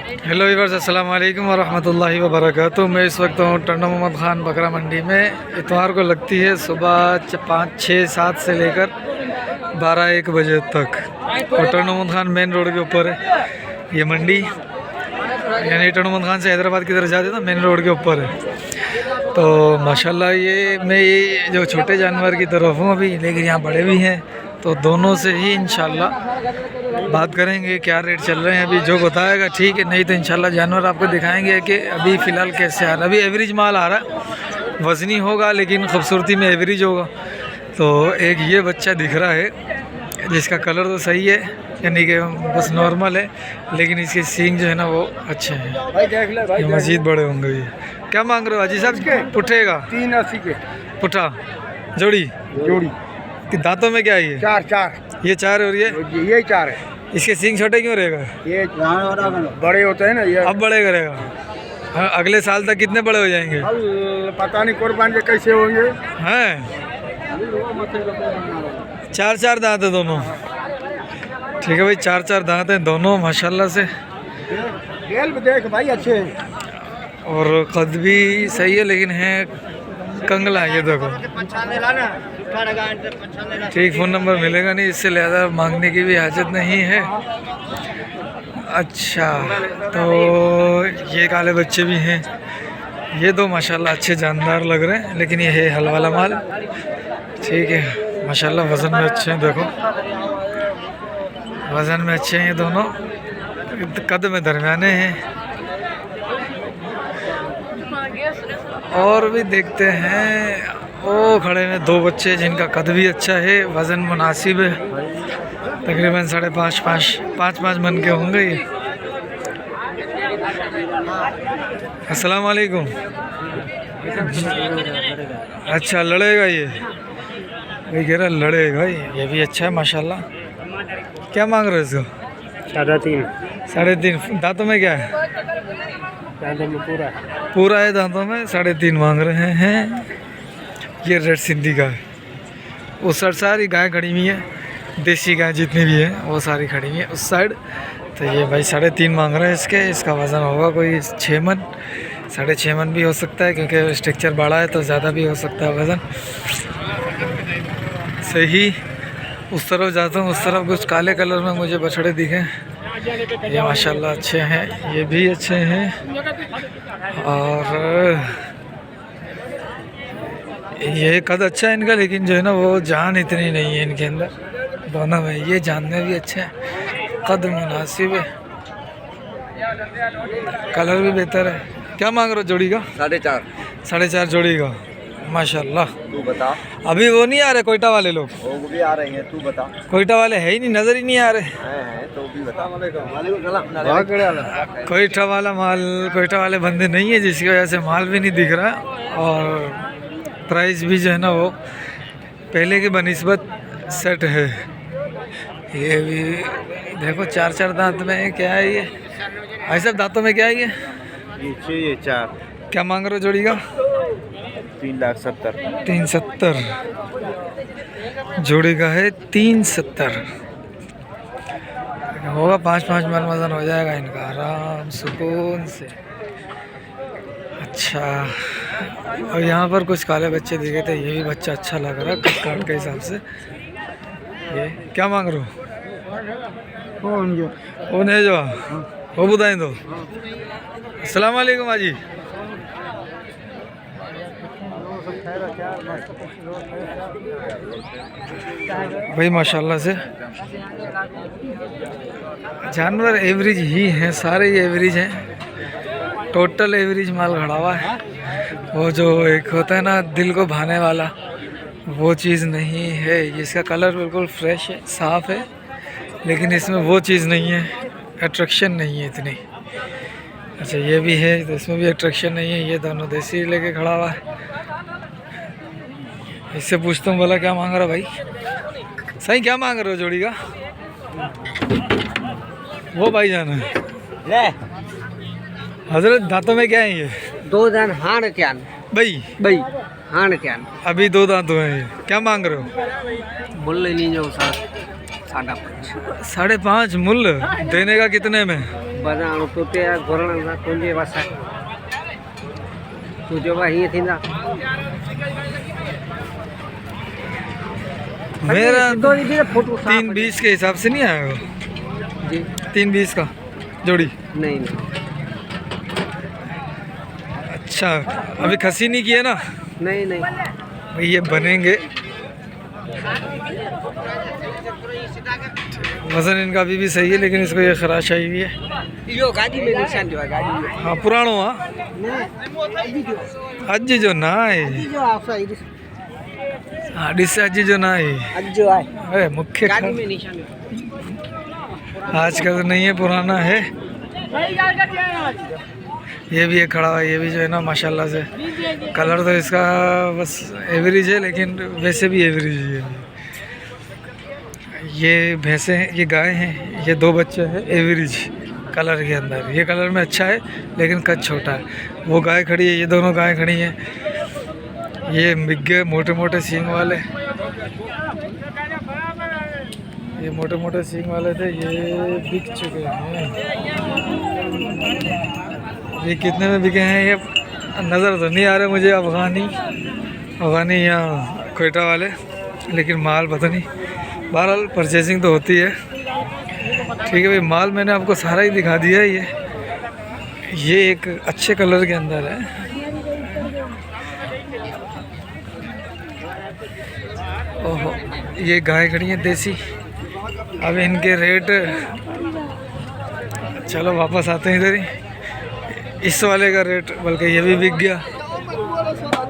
Hello viewers, अस्सलाम वालेकुम वरहमतुल्लाहि वबरकातुहू। मैं इस वक्त हूँ टंडा मोहम्मद ख़ान बकरा मंडी में। इतवार को लगती है सुबह 5, 6, 7 से लेकर 12, 1 बजे तक। और टंडा मोहम्मद ख़ान मेन रोड के ऊपर है ये मंडी, यानी टंडा मोहम्मद ख़ान से हैदराबाद की तरफ जाते ना, मेन रोड के ऊपर है। तो माशाल्लाह मैं ये जो छोटे जानवर की तरफ हूँ अभी, लेकिन यहाँ बड़े भी हैं, तो दोनों से ही इंशाल्लाह बात करेंगे क्या रेट चल रहे हैं। अभी जो बताएगा ठीक है, नहीं तो इंशाल्लाह जानवर आपको दिखाएंगे कि अभी फ़िलहाल कैसे आ रहा है। अभी एवरेज माल आ रहा है, वज़नी होगा लेकिन खूबसूरती में एवरेज होगा। तो एक ये बच्चा दिख रहा है जिसका कलर तो सही है, यानी कि बस नॉर्मल है, लेकिन इसके सींग जो है ना वो अच्छे हैं। ये मज़ीद बड़े होंगे। ये क्या मांग रहे हो हाजी साहब? पुट्ठेगा 380 के पुट्ठा जोड़ी कि दांतों में क्या है ये? 4 ये 4 और ये 4 है। इसके सींग छोटे क्यों रहेगा? ये बड़े होते हैं ना, ये अब बड़े करेगा। हाँ, अगले साल तक कितने बड़े हो जाएंगे? अब पता नहीं कुर्बान के कैसे होंगे। हैं 4 दांत है दोनों। ठीक है भाई, 4 दांत हैं दोनों माशाल्लाह से। खेल भी देख भाई अच्छे हैं और कद भी सही है, लेकिन है कंगला। ये देखो ठीक, फ़ोन नंबर मिलेगा नहीं, इससे ज़्यादा मांगने की भी हाजत नहीं है। अच्छा, तो ये काले बच्चे भी हैं। ये दो माशाल्लाह अच्छे जानदार लग रहे हैं, लेकिन ये है हल वाला माल। ठीक है माशाल्लाह, वज़न में अच्छे हैं। देखो वज़न में अच्छे हैं ये दोनों, कद में दरमियाने हैं। और भी देखते हैं, वो खड़े हैं 2 बच्चे जिनका कद भी अच्छा है, वज़न मुनासिब है, तकरीबन 5.5 मन के होंगे ये। अस्सलाम वालेकुम। अच्छा लड़ेगा ये कह रहा लड़ेगा ये भी अच्छा है माशाल्लाह। क्या मांग रहे हो इसको? 3.5 दांतों में क्या है? दांतों में पूरा है दांतों में, 3.5 मांग रहे हैं। ये रेड सिंधी का है। उस साइड सारी गाय खड़ी हुई है, देसी गाय जितनी भी है वो सारी खड़ी हुई है उस साइड। तो ये भाई 3.5 मांग रहे हैं इसके। इसका वज़न होगा कोई 6 मन, 6.5 मन भी हो सकता है, क्योंकि स्ट्रक्चर बड़ा है तो ज़्यादा भी हो सकता है वज़न। सही उस तरफ जाता हूँ, उस तरफ कुछ काले कलर में मुझे बछड़े दिखे। ये माशाल्लाह अच्छे हैं, ये भी अच्छे हैं। और ये कद अच्छा है इनका, लेकिन जो है ना वो जान इतनी नहीं है इनके अंदर दोनों में। ये जान में भी अच्छे हैं, कद मुनासिब है, कलर भी बेहतर है। क्या मांग रहे हो जोड़ी का? 4.5 जोड़ी का माशाल्लाह। तू बता, अभी वो नहीं आ रहे कोयटा वाले लोग? वो भी आ रहे हैं, तू बता। कोयटा वाले है ही नहीं, नज़र ही नहीं आ रहे। हैं तो भी बता। कोयटा वाला माल, कोयटा वाले बंदे नहीं है, जिसकी वजह से माल भी नहीं दिख रहा, और प्राइस भी जो है ना वो पहले की बनिस्बत सेट है। ये भी देखो 4 दांत में है। क्या है ये भाई साहब, दांतों में क्या है ये? ये 4। क्या मांग रहे हो जोड़ी का? 370 जोड़ी का है 370। होगा 5 मन वजन हो जाएगा इनका आराम सुकून से। अच्छा, और यहाँ पर कुछ काले बच्चे दिखे थे, ये भी बच्चा अच्छा लग रहा है काट के हिसाब से। ये क्या मांग रहे हो? वो नहीं जो वो बताएं दो। अस्सलाम वालेकुम हाजी। भाई माशाल्लाह से जानवर एवरेज ही हैं, सारे ही एवरेज हैं, टोटल एवरेज माल खड़ा हुआ है। वो जो एक होता है ना दिल को भाने वाला, वो चीज़ नहीं है। इसका कलर बिल्कुल फ्रेश है, साफ़ है, लेकिन इसमें वो चीज़ नहीं है, अट्रैक्शन नहीं है इतनी। अच्छा ये भी है, तो इसमें भी अट्रैक्शन नहीं है। ये दोनों देसी लेके खड़ा हुआ है। इससे पूछता हूँ, बोला क्या मांग रहा भाई? सही क्या मांग रहे हो जोड़ी का? वो भाई जाना है हजरत, दांतों में क्या है ये? 2 दांत हाण त्यान भाई हाण त्यान। अभी 2 दांत हुए हैं। ये क्या मांग रहे हो? बोल नहीं जो 5.5 मूल्य देने का कितने में? बजाणो तो ते गोरणा तुंजे वासा तुझे वही थी ना मेरा दो भी फोटो 3.20 के हिसाब से नहीं आएगा। जी 3.20 का जोड़ी। नहीं नहीं अच्छा अभी खसी नहीं किया ना? नहीं नहीं भाई ये बनेंगे। वजन इनका अभी भी सही है लेकिन इसको ये खराश आई हुई है। यो गाड़ी में निशान जो गाड़ी में हाँ पुराणो हाँ अज्जी जो ना है जो आपसा इधर हाँ डिस अज्जी जो ना है आज जो आए अरे मुख्य गाड़ी में निशान आज का तो नहीं है पुराना है। ये भी है खड़ा हुआ ये भी जो है ना माशाल्लाह से कलर तो इसका बस एवरेज है लेकिन वैसे भी एवरेज ही है। ये भैंसे हैं ये गाय हैं ये 2 बच्चे हैं एवरेज कलर के अंदर। ये कलर में अच्छा है लेकिन कद छोटा है। वो गाय खड़ी है ये दोनों गाय खड़ी हैं। ये बिग्गे मोटे मोटे सींग वाले ये मोटे मोटे सींग वाले थे ये बिक चुके हैं। ये कितने में बिके हैं ये नज़र तो नहीं आ रहे मुझे। अफगानी या कोयटा वाले लेकिन माल पता नहीं। बहरहाल परचेसिंग तो होती है। ठीक है भाई माल मैंने आपको सारा ही दिखा दिया है। ये एक अच्छे कलर के अंदर है। ओहो ये गाय खड़ी है देसी। अब इनके रेट चलो वापस आते हैं इधर ही। इस वाले का रेट बल्कि ये भी बिक गया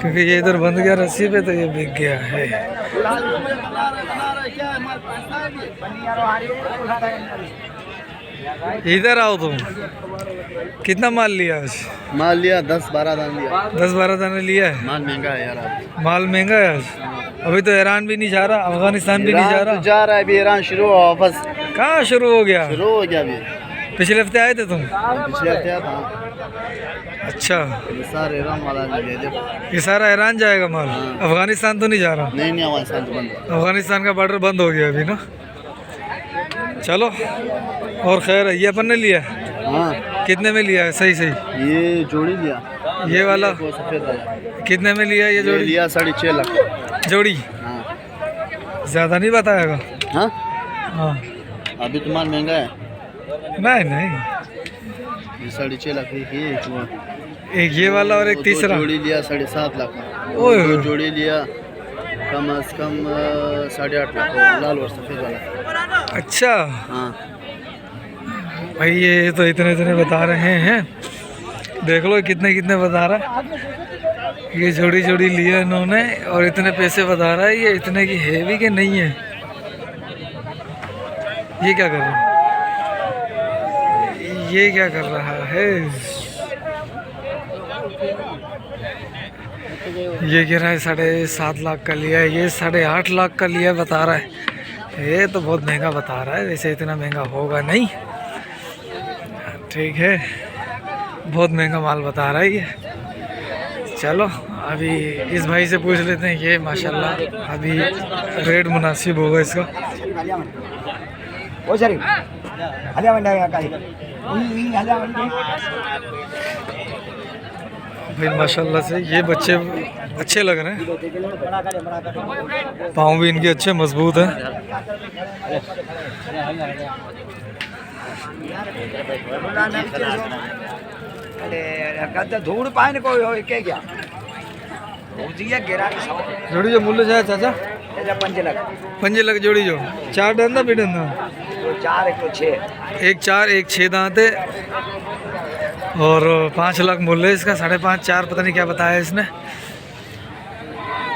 क्योंकि ये इधर बंद गया रस्सी पे तो ये बिक गया है। इधर आओ तुम। कितना माल लिया आज? माल लिया 10-12 दाना लिया। 10-12 दाना लिया है। माल महंगा है यार माल महंगा है आज। अभी तो ईरान भी नहीं जा रहा अफगानिस्तान भी नहीं जा रहा। जा रहा है अभी ईरान शुरू हुआ वापस कहाँ शुरू हो गया? शुरू हो गया अभी। पिछले हफ्ते आए थे तुम? पिछले हफ्ते आया था। अच्छा ये सारे ईरान वाला ले दे। ये सारा ईरान जाएगा माल। अफगानिस्तान तो नहीं जा रहा? नहीं नहीं अफगानिस्तान तो बंद है। अफगानिस्तान का बॉर्डर बंद हो गया अभी ना। चलो और खैर ये अपन ने लिया हाँ कितने में लिया है? सही ये जोड़ी लिया ये वाला वो सफेद है। कितने में लिया ये ये जोड़ी? लिया 6.5 लाख। जोड़ी हाँ ज़्यादा नहीं बताएगा? हाँ हाँ अभी तो माल महंगा है। नहीं ये 6.5 लाख की हुआ। एक ये वाला और एक वो तीसरा जोड़ी लिया 7.5 लाख। ओए दो जोड़ी लिया कम से कम 8.5 लाख लाल और सफेद वाला। अच्छा हाँ भाई ये तो इतने बता रहे हैं। देख लो कितने बता रहा है। ये जोड़ी लिया इन्होंने और इतने पैसे बता रहा है। ये इतने की है भी कि नहीं है? ये क्या कर रहा है? ये क्या कर रहा है? ये कह रहा है 7.5 लाख का लिया है। ये 8.5 लाख का लिया बता रहा है। ये तो बहुत महंगा बता रहा है। वैसे इतना महंगा होगा नहीं। ठीक है बहुत महंगा माल बता रहा है ये। चलो अभी इस भाई से पूछ लेते हैं। ये माशाल्लाह अभी रेट मुनासिब होगा इसका। भाई माशाल्लाह से ये बच्चे अच्छे लग रहे हैं। पाँव भी इनके अच्छे मजबूत हैं। धूड़ पाए न कोई हो के क्या जोड़ी जो मूल्य है चाचा 5 लाख जोड़ी जो 4 डंदा भी डंदा 4 1 6 एक 4 एक 6 दांत है और 5 लाख मूल्य है इसका। 5.5 4 पता नहीं क्या बताया इसने।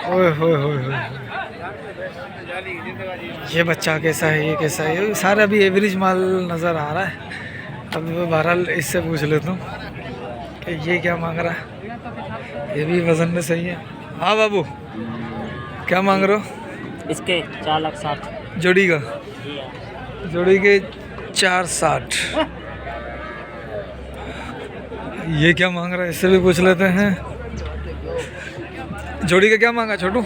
ओए होए होए होए ये बच्चा कैसा है ये कैसा है? ये सारा अभी एवरेज माल नज़र आ रहा है। अब बहरहाल इससे पूछ लेता हूँ कि ये क्या मांग रहा है। ये भी वज़न में सही है। हाँ बाबू क्या मांग रहे हो? इसके 4,60,000 जोड़ी का? जोड़ी के 4,60,000। ये क्या मांग रहा है इससे भी पूछ लेते हैं। जोड़ी का क्या मांगा छोटू?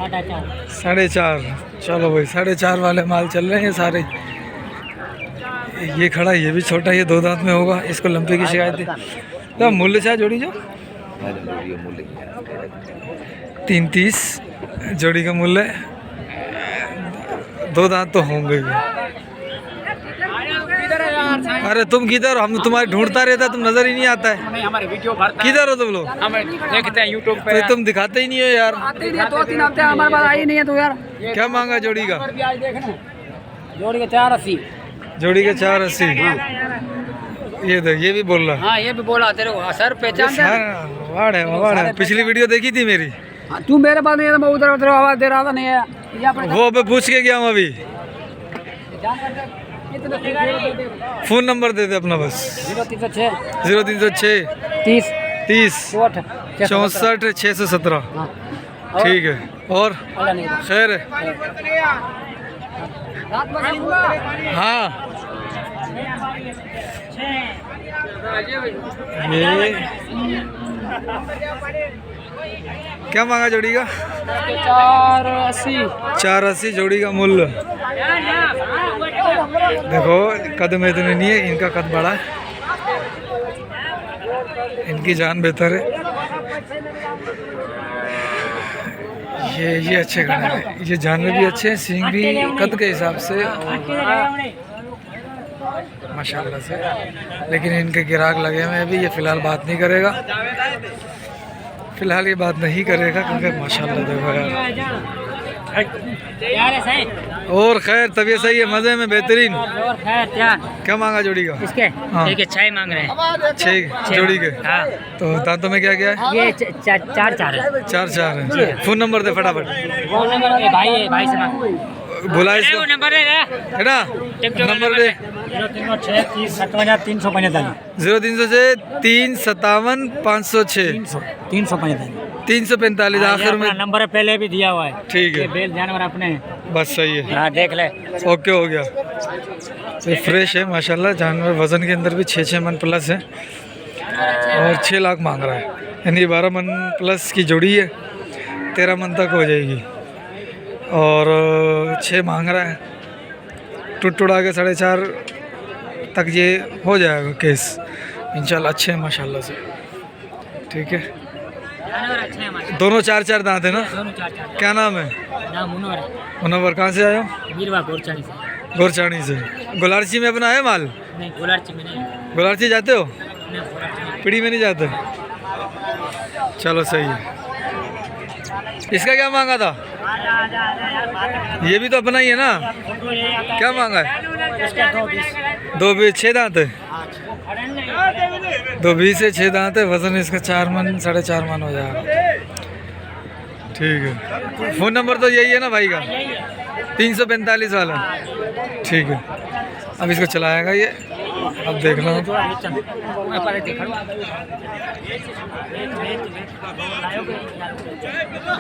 साढ़े 4.5। चार। चलो भाई 4.5 वाले माल चल रहे हैं सारे। ये खड़ा, ये भी छोटा, ये 2 दांत में होगा, इसको लंबे की शिकायत है। तो मूल्य क्या जोड़ी जो 330 जोड़ी का मूल्य। 2 दांत तो होंगे ही। अरे तुम किधर, हम तुम्हारे ढूंढता रहता, तुम नजर ही नहीं आता है। हमारे वीडियो भरता किधर हो तुम लोग? हम देखते हैं यूट्यूब पे। तो तुम दिखाते ही नहीं हो यार। आते ही नहीं, 2-3 हफ्ते हमारे पास आई नहीं है तो यार। क्या मांगा जोड़ी का? जोड़ी के 480। जोड़ी के 480। ये देख, ये भी बोल रहा। हाँ ये भी बोला तेरे को सर पहचान दे। वाड़ है, वाड़ है। पिछली वीडियो देखी थी मेरी? हाँ, तू मेरे पास नहीं है तो मैं उधर उधर आवाज दे रहा था। नहीं है ये अपने वो मैं पूछ के गया हूँ अभी। फोन नंबर दे दे अपना बस। 0306 0306 30 30 64 64 617। हाँ ठीक है। और अल्लाह नहीं खैर है? रात में नहीं हुआ। हाँ। ये क्या मांगा जोड़ी का? 480। 480 जोड़ी का मूल्य। देखो कद में इतने नहीं है, इनका कद बड़ा है, इनकी जान बेहतर है। ये अच्छे खड़े हैं, ये जान में भी अच्छे हैं, सींग भी कद के हिसाब से और माशाल्लाह से। लेकिन इनके गिराक लगे हुए हैं अभी। ये फ़िलहाल बात नहीं करेगा, फ़िलहाल ये बात नहीं करेगा क्योंकि माशाल्लाह देखो यार। और खैर तबीयत सही है, मज़े में, बेहतरीन। और खैर क्या क्या मांगा जोड़ी का? इसके हाँ। देखिए 6 मांग रहे हैं। 6 जोड़ी के। हाँ तो दांतों में क्या क्या है? ये 4 है। 4 है। फ़ोन नंबर दे फटाफट। वो नंबर ये भाई से मांग। बोला इसको, वो नंबर है है ना? नंबर दे। 0306 30 57 345। 0300 से 357 506 345 आखिर में नंबर है, पहले भी दिया हुआ है। ठीक है, बेल जानवर अपने। बस सही है। हाँ देख ले। ओके हो गया। तो फ्रेश है माशाल्लाह, जानवर वज़न के अंदर भी 6 मन प्लस है और 6 लाख मांग रहा है, यानी 12 मन प्लस की जोड़ी है, 13 मन तक हो जाएगी और 6 मांग रहा है। टुटुड़ा के 4.5 तक ये हो जाएगा केस इंशाल्लाह। अच्छे हैं माशाल्लाह से। ठीक है, जानवर अच्छे हैं हमारे। दोनों 4 दांत है ना? दोनों 4। क्या नाम है? नाम मुनवर है। मुनव्वर। कहाँ से आए हो? वीरवा गोरचानी से। गोरचानी से। गुलारची में अपना है माल? नहीं गोलारची में नहीं। गुलारची जाते हो? नहीं, गोलारची में। पीढ़ी में नहीं जाते? चलो सही है। इसका क्या मांगा था? ये भी तो अपना ही है ना? क्या मांगा है? 2-20 6 दांत है। 2-20 से 6 दांत है। वजन इसका 4 मन 4.5 मन हो जाएगा। ठीक है। फ़ोन नंबर तो यही है ना भाई का? 345 वाला। ठीक है, अब इसको चलाएगा ये, अब देखना हो तो।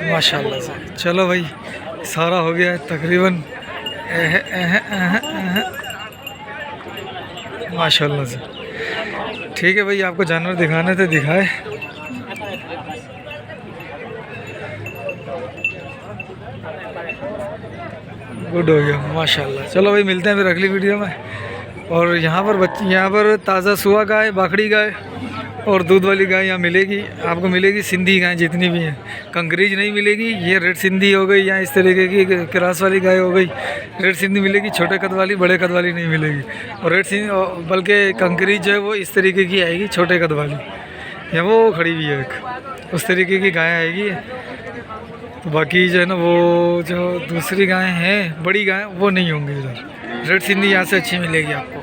माशाल्लाह से। चलो भाई सारा हो गया है तकरीबन। माशाल्लाह से। ठीक है भाई, आपको जानवर दिखाने थे दिखाए। गुड हो गया माशाल्लाह। चलो भाई मिलते हैं फिर अगली वीडियो में। और यहाँ पर ताज़ा सुआ गाय, बाखड़ी गाय और दूध वाली गाय यहाँ मिलेगी आपको। मिलेगी सिंधी गाय जितनी भी हैं, कंकरीज नहीं मिलेगी। ये रेड सिंधी हो गई या इस तरीके की क्रास वाली गाय हो गई, रेड सिंधी मिलेगी। छोटे कद वाली, बड़े कद वाली नहीं मिलेगी। और रेड सिंधी बल्कि कंकरीज जो है वो इस तरीके की आएगी, छोटे कद वाली। या वो खड़ी हुई है एक, उस तरीके की गाय आएगी। तो बाकी जो है ना वो जो दूसरी गाय हैं, बड़ी गाय, वो नहीं होंगी इधर। रेड सिंधी यहाँ से अच्छी मिलेगी आपको।